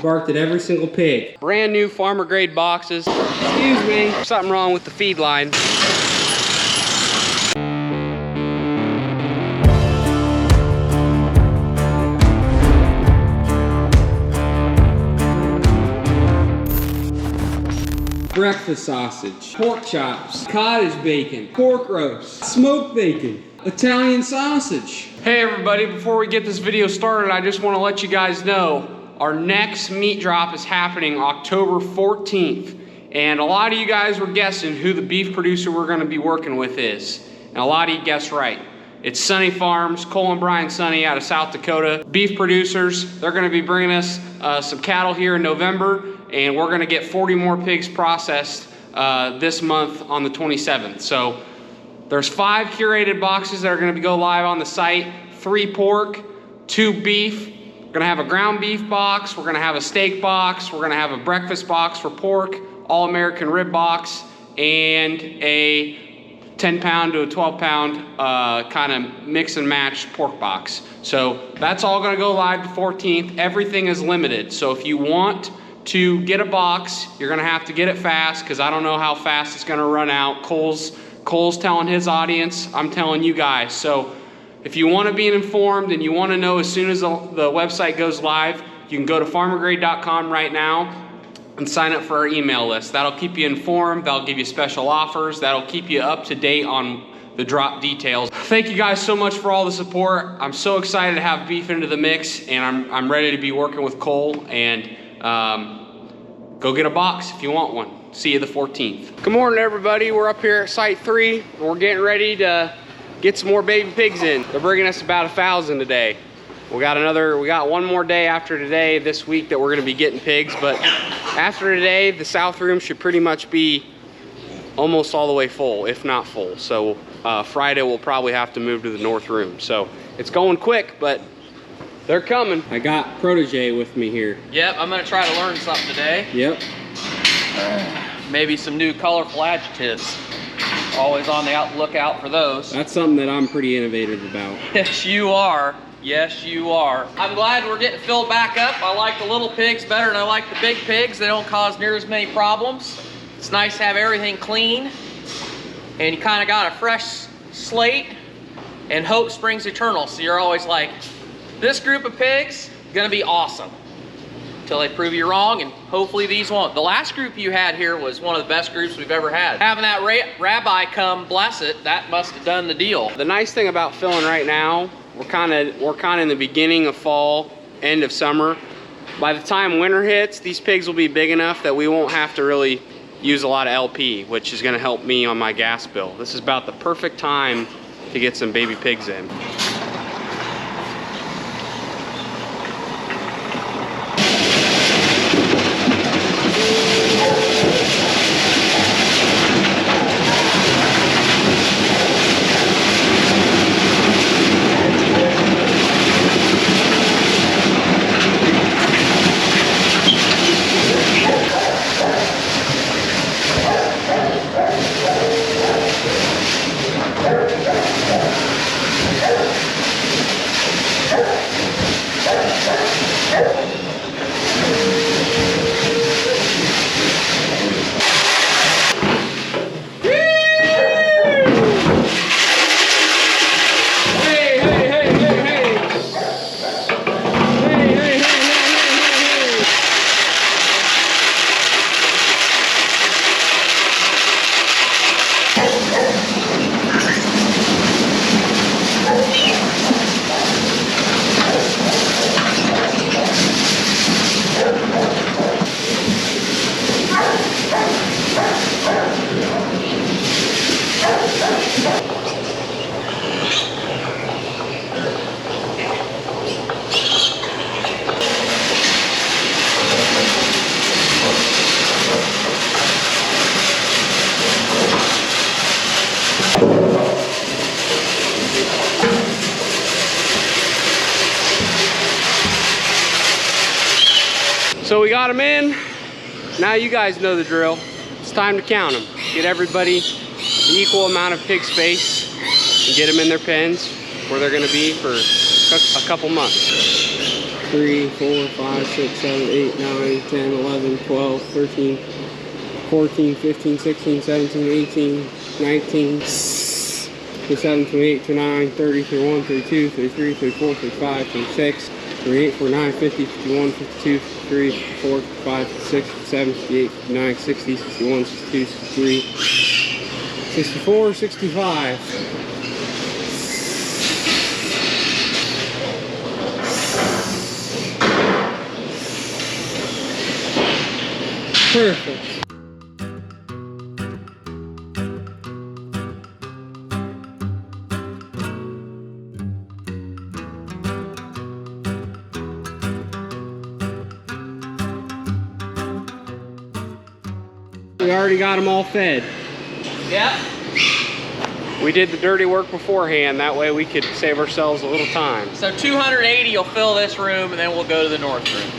barked at every single pig. Brand new farmer grade boxes. Excuse me, something wrong with the feed line. Breakfast sausage, pork chops, cottage bacon, pork roast, smoked bacon, Italian sausage. Hey everybody, before we get this video started, I just want to let you guys know our next meat drop is happening October 14th. And a lot of you guys were guessing who the beef producer we're going to be working with is. And a lot of you guessed right. It's Sunny Farms, Cole and Brian Sunny out of South Dakota. Beef producers, they're going to be bringing us some cattle here in November. And we're gonna get 40 more pigs processed this month on the 27th. So there's 5 curated boxes that are gonna go live on the site, 3 pork, 2 beef. We're gonna have a ground beef box, we're gonna have a steak box, we're gonna have a breakfast box for pork, all-American rib box, and a 10-pound to a 12-pound kind of mix and match pork box. So that's all gonna go live the 14th. Everything is limited. So if you want to get a box, you're gonna have to get it fast because I don't know how fast it's gonna run out. Cole's telling his audience, I'm telling you guys. So if you wanna be informed and you wanna know as soon as the website goes live, you can go to farmergrade.com right now and sign up for our email list. That'll keep you informed, that'll give you special offers, that'll keep you up to date on the drop details. Thank you guys so much for all the support. I'm so excited to have beef into the mix, and I'm ready to be working with Cole, and go get a box if you want one. See you the 14th. Good morning everybody, we're up here at site 3. We're getting ready to get some more baby pigs in. They're bringing us about 1,000 today. We got one more day after today this week that we're gonna be getting pigs, but after today, the south room should pretty much be almost all the way full, if not full. So Friday we'll probably have to move to the north room. So it's going quick, but they're coming. I got Protege with me here. Yep, I'm gonna try to learn something today. Yep. Maybe some new colorful adjectives. Always on the lookout for those. That's something that I'm pretty innovative about. Yes, you are. Yes, you are. I'm glad we're getting filled back up. I like the little pigs better than I like the big pigs. They don't cause near as many problems. It's nice to have everything clean. And you kind of got a fresh slate. And hope springs eternal. So you're always like, this group of pigs, gonna be awesome. Until they prove you wrong, and hopefully these won't. The last group you had here was one of the best groups we've ever had. Having that rabbi come bless it, that must have done the deal. The nice thing about filling right now, we're kind of in the beginning of fall, end of summer. By the time winter hits, these pigs will be big enough that we won't have to really use a lot of LP, which is gonna help me on my gas bill. This is about the perfect time to get some baby pigs in. So we got them in. Now you guys know the drill. It's time to count them. Get everybody the equal amount of pig space and get them in their pens where they're gonna be for a couple months. 3, 4, 5, 6, 7, 8, 9, 10, 11, 12, 13, 14, 15, 16, 17, 18, 19, 27, 28, 29, 30, 31, 32, 33, 34, 35, 36, 38, 49, 50, 51, 52, 53, 54, 55, 56, 57, 58, 59, 60, 61, 62, 63, 64, 65. Perfect. We already got them all fed. Yep. We did the dirty work beforehand, that way we could save ourselves a little time. So 280 will fill this room, and then we'll go to the north room.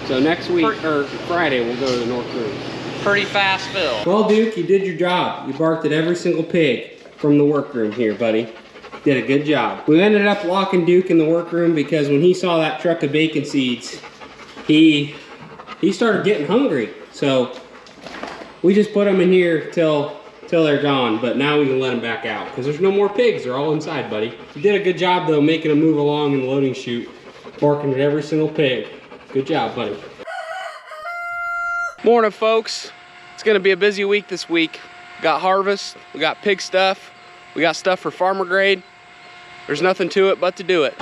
So next week, or Friday, we'll go to the north room. Pretty fast fill. Well, Duke, you did your job. You barked at every single pig from the workroom here, buddy. Did a good job. We ended up locking Duke in the workroom because when he saw that truck of bacon seeds, he started getting hungry. So we just put them in here till they're gone, but now we can let them back out because there's no more pigs. They're all inside, buddy. You did a good job, though, making them move along in the loading chute, barking at every single pig. Good job, buddy. Morning, folks. It's gonna be a busy week this week. We got harvest, we got pig stuff, we got stuff for farmer grade. There's nothing to it but to do it.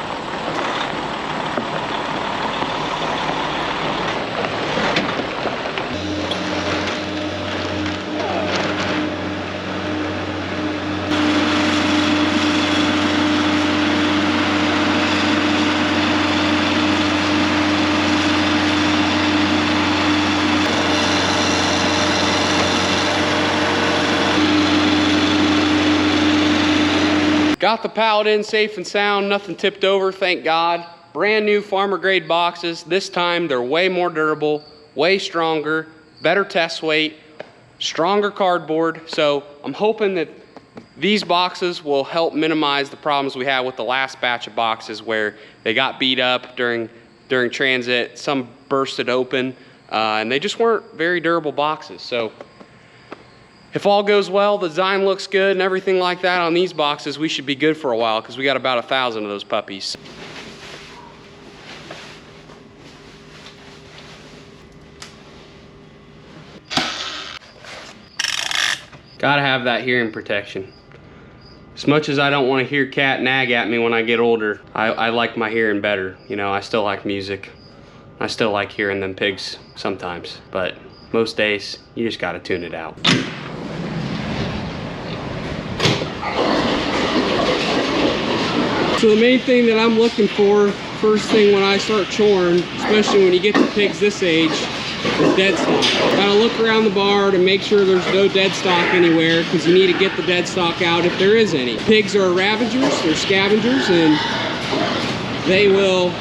Got the pallet in safe and sound, nothing tipped over, thank God. Brand new farmer grade boxes. This time they're way more durable, way stronger, better test weight, stronger cardboard. So I'm hoping that these boxes will help minimize the problems we had with the last batch of boxes where they got beat up during transit, some bursted open, and they just weren't very durable boxes. So if all goes well, the design looks good and everything like that on these boxes, we should be good for a while because we got about 1,000 of those puppies. Gotta have that hearing protection. As much as I don't want to hear Cat nag at me when I get older, I like my hearing better. You know, I still like music. I still like hearing them pigs sometimes, but most days, you just gotta tune it out. So the main thing that I'm looking for, first thing when I start choring, especially when you get to pigs this age, is dead stock. Gotta look around the barn to make sure there's no dead stock anywhere, because you need to get the dead stock out if there is any. Pigs are ravagers, they're scavengers, and they will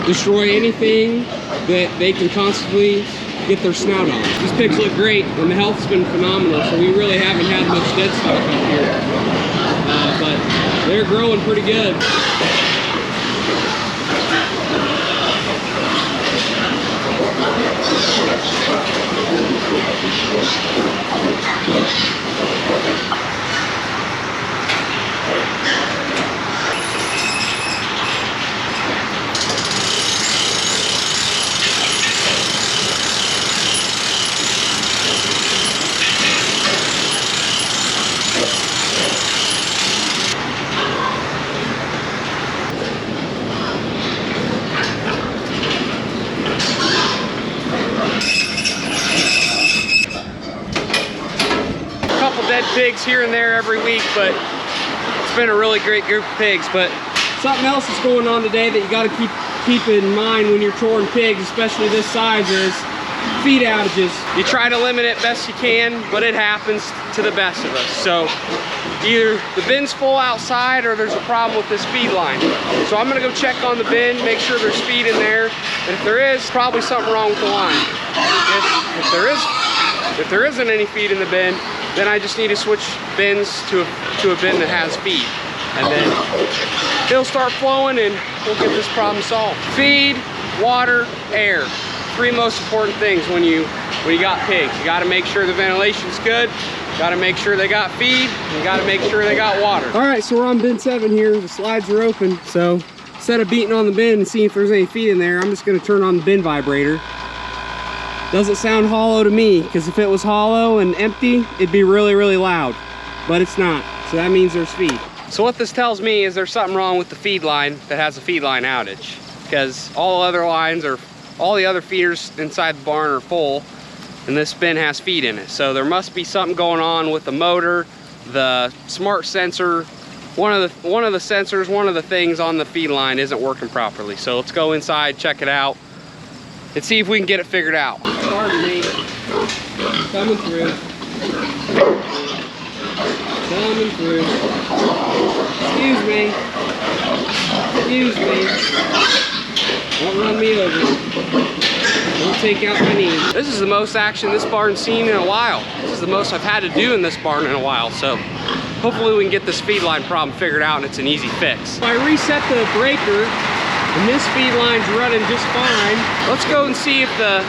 destroy anything that they can constantly get their snout on. These pigs look great, and the health's been phenomenal, so we really haven't had much dead stock up here. But they're growing pretty good. Dead pigs here and there every week, but it's been a really great group of pigs. But something else is going on today that you got to keep in mind when you're choring pigs, especially this size, is feed outages. You try to limit it best you can, but it happens to the best of us. So either the bin's full outside or there's a problem with this feed line. So I'm gonna go check on the bin, make sure there's feed in there, and if there is, probably something wrong with the line. If there isn't any feed in the bin, then I just need to switch bins to a bin that has feed. and then he'll start flowing and we'll get this problem solved. Feed, water, air. 3 most important things when you got pigs. You gotta make sure the ventilation's good, gotta make sure they got feed, and you gotta make sure they got water. All right, so we're on bin 7 here. The slides are open, so instead of beating on the bin and seeing if there's any feed in there, I'm just gonna turn on the bin vibrator. Doesn't sound hollow to me, because if it was hollow and empty, it'd be really, really loud, but it's not, so that means there's feed. So what this tells me is there's something wrong with the feed line that has a feed line outage, because all the other feeders inside the barn are full, and this bin has feed in it. So there must be something going on with the motor, the smart sensor. One of the sensors, one of the things on the feed line isn't working properly. So let's go inside, check it out, and see if we can get it figured out. Pardon me. Coming through. Coming through. Excuse me. Excuse me. Don't run me over. Don't take out my knee. This is the most action this barn's seen in a while. This is the most I've had to do in this barn in a while, so hopefully we can get this feed line problem figured out and it's an easy fix. If I reset the breaker and this feed line's running just fine, let's go and see if the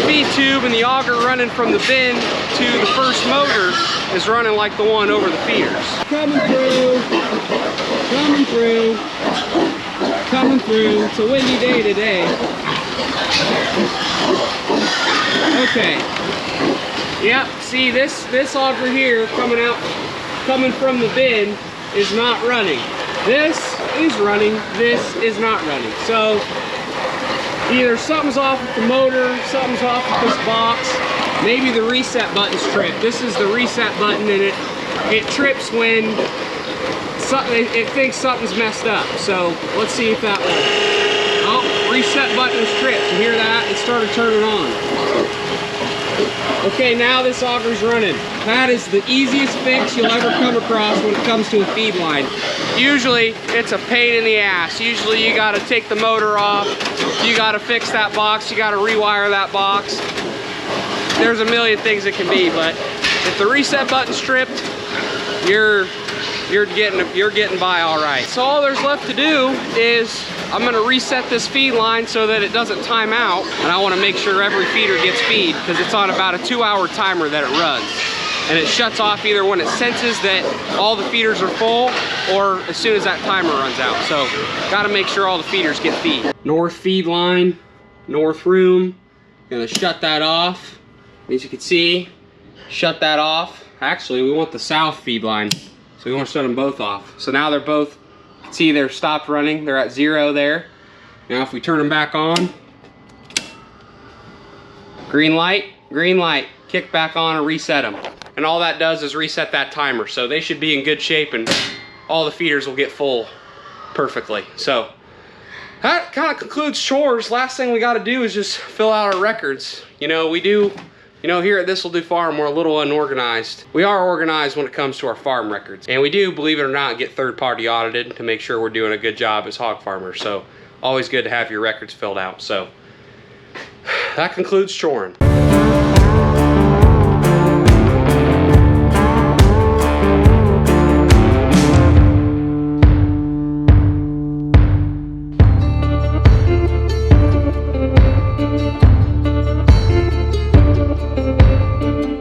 feed tube and the auger running from the bin to the first motor is running like the one over the feeders. Coming through. Coming through. Coming through. It's a windy day today. Okay. Yep, see this auger here coming from the bin is not running. This is running, this is not running. So either something's off with the motor, something's off with this box, maybe the reset button's tripped. This is the reset button, and it trips when it thinks something's messed up. So let's see if that works. Oh, reset button is tripped. You hear that? It started turning on. Okay, now this auger's running. That is the easiest fix you'll ever come across when it comes to a feed line. Usually, it's a pain in the ass. Usually, you gotta take the motor off, you gotta fix that box, you gotta rewire that box. There's a million things it can be, but if the reset button's tripped, you're getting by all right. So all there's left to do is I'm gonna reset this feed line so that it doesn't time out, and I wanna make sure every feeder gets feed because it's on about a 2-hour timer that it runs. And it shuts off either when it senses that all the feeders are full or as soon as that timer runs out. So gotta make sure all the feeders get feed. North feed line, north room, gonna shut that off. As you can see, shut that off. Actually, we want the south feed line. So we want to shut them both off. So now they're both, see they're stopped running. They're at 0 there. Now if we turn them back on, green light, kick back on and reset them. And all that does is reset that timer. So they should be in good shape and all the feeders will get full perfectly. So that kind of concludes chores. Last thing we got to do is just fill out our records. Here at This Will Do Farm, we're a little unorganized. We are organized when it comes to our farm records. And we do, believe it or not, get third-party audited to make sure we're doing a good job as hog farmers. So always good to have your records filled out. So that concludes choring.